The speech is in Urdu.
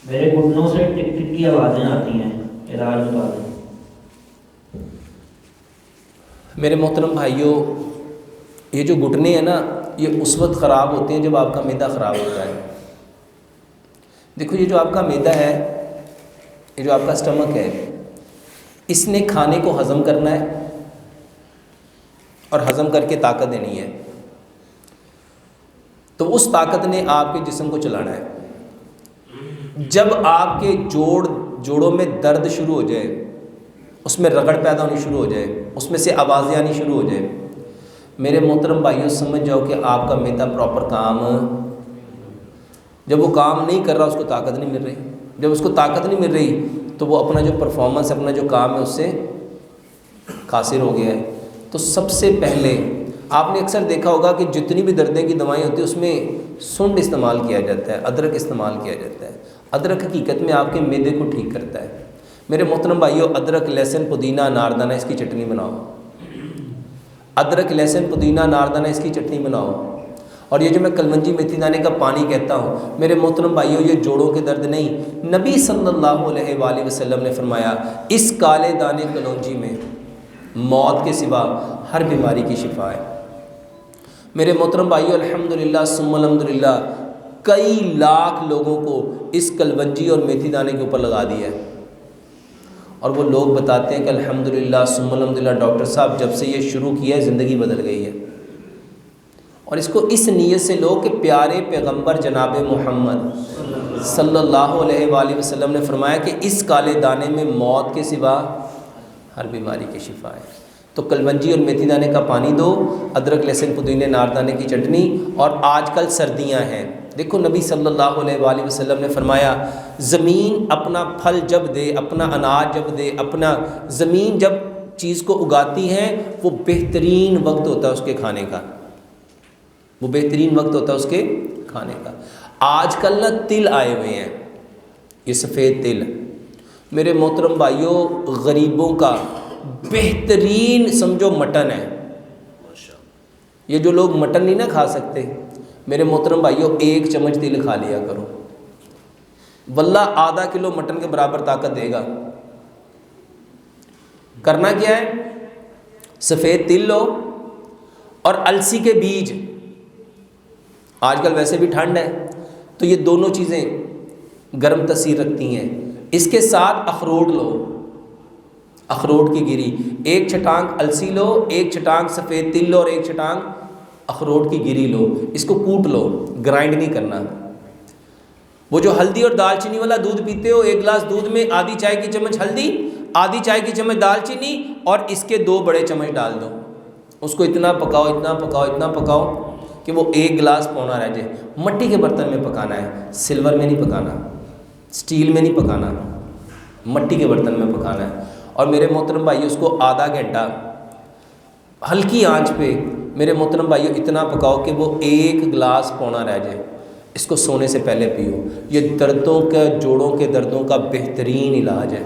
میرے گھٹنوں سے ٹک ٹک کی آوازیں آتی ہیں، علاج بتا دیں۔ میرے محترم بھائیوں، یہ جو گھٹنے ہیں نا، یہ اس وقت خراب ہوتے ہیں جب آپ کا معدہ خراب ہوتا ہے۔ دیکھو، یہ جو آپ کا معدہ ہے، یہ جو آپ کا اسٹمک ہے، اس نے کھانے کو ہضم کرنا ہے اور ہضم کر کے طاقت دینی ہے۔ تو اس طاقت نے آپ کے جسم کو چلانا ہے۔ جب آپ کے جوڑوں میں درد شروع ہو جائے، اس میں رگڑ پیدا ہونی شروع ہو جائے، اس میں سے آوازیں آنی شروع ہو جائے، میرے محترم بھائیوں سمجھ جاؤ کہ آپ کا معدہ پراپر کام، جب وہ کام نہیں کر رہا، اس کو طاقت نہیں مل رہی۔ جب اس کو طاقت نہیں مل رہی تو وہ اپنا جو پرفارمنس، اپنا جو کام ہے، اس سے قاصر ہو گیا ہے۔ تو سب سے پہلے آپ نے اکثر دیکھا ہوگا کہ جتنی بھی دردیں کی دوائیں ہوتی ہیں، اس میں سنڈ استعمال کیا جاتا ہے، ادرک استعمال کیا جاتا ہے۔ ادرک حقیقت میں آپ کے معدے کو ٹھیک کرتا ہے۔ میرے محترم بھائیوں، ادرک، لہسن، پودینہ، اناردانہ، اس کی چٹنی بناؤ۔ ادرک، لہسن، پودینہ، اناردانہ، اس کی چٹنی بناؤ۔ اور یہ جو میں کلونجی میتھی دانے کا پانی کہتا ہوں، میرے محترم بھائیوں، یہ جوڑوں کے درد نہیں، نبی صلی اللہ علیہ وآلہ وسلم نے فرمایا اس کالے دانے کلونجی میں موت کے سوا ہر بیماری کی شفا ہے۔ میرے محترم بھائیوں، الحمدللہ ثم الحمدللہ، کئی لاکھ لوگوں کو اس کلونجی اور میتھی دانے کے اوپر لگا دیا ہے، اور وہ لوگ بتاتے ہیں کہ الحمدللہ ثم الحمدللہ ڈاکٹر صاحب جب سے یہ شروع کیا ہے زندگی بدل گئی ہے۔ اور اس کو اس نیت سے لو کہ پیارے پیغمبر جناب محمد صلی اللہ علیہ وآلہ وسلم نے فرمایا کہ اس کالے دانے میں موت کے سوا ہر بیماری کی شفا ہے۔ تو کلونجی اور میتھی دانے کا پانی دو، ادرک، لہسن، پودینے، اناردانے کی چٹنی۔ اور آج کل سردیاں ہیں، دیکھو نبی صلی اللہ علیہ وآلہ وسلم نے فرمایا زمین اپنا پھل جب دے، اپنا اناج جب دے، اپنا زمین جب چیز کو اگاتی ہے، وہ بہترین وقت ہوتا ہے اس کے کھانے کا، وہ بہترین وقت ہوتا ہے اس کے کھانے کا۔ آج کل نا تل آئے ہوئے ہیں، یہ سفید تل، میرے محترم بھائیوں، غریبوں کا بہترین سمجھو مٹن ہے۔ یہ جو لوگ مٹن نہیں نہ کھا سکتے، میرے محترم بھائیوں، ایک چمچ تل کھا لیا کرو، واللہ آدھا کلو مٹن کے برابر طاقت دے گا۔ کرنا کیا ہے؟ سفید تل لو اور السی کے بیج، آج کل ویسے بھی ٹھنڈ ہے تو یہ دونوں چیزیں گرم تاثیر رکھتی ہیں۔ اس کے ساتھ اخروٹ لو، اخروٹ کی گری، ایک چھٹانک السی لو، ایک چھٹانک سفید تل لو، اور ایک چھٹانک اخروٹ کی گری لو، اس کو کوٹ لو، گرائنڈ نہیں کرنا۔ وہ جو ہلدی اور دال چینی والا دودھ پیتے ہو، ایک گلاس دودھ میں آدھی چائے کی چمچ ہلدی، آدھی چائے کی چمچ دال چینی، اور اس کے 2 بڑے چمچ ڈال دو، اس کو اتنا پکاؤ، اتنا پکاؤ، اتنا پکاؤ کہ وہ ایک گلاس پونا رہ جائے۔ مٹی کے برتن میں پکانا ہے، سلور میں نہیں پکانا، سٹیل میں نہیں پکانا، مٹی کے برتن میں پکانا ہے۔ اور میرے محترم بھائی، اس کو آدھا گھنٹہ ہلکی آنچ پہ میرے محترم بھائیو اتنا پکاؤ کہ وہ ایک گلاس پونا رہ جائے۔ اس کو سونے سے پہلے پیو، یہ دردوں کا، جوڑوں کے دردوں کا بہترین علاج ہے۔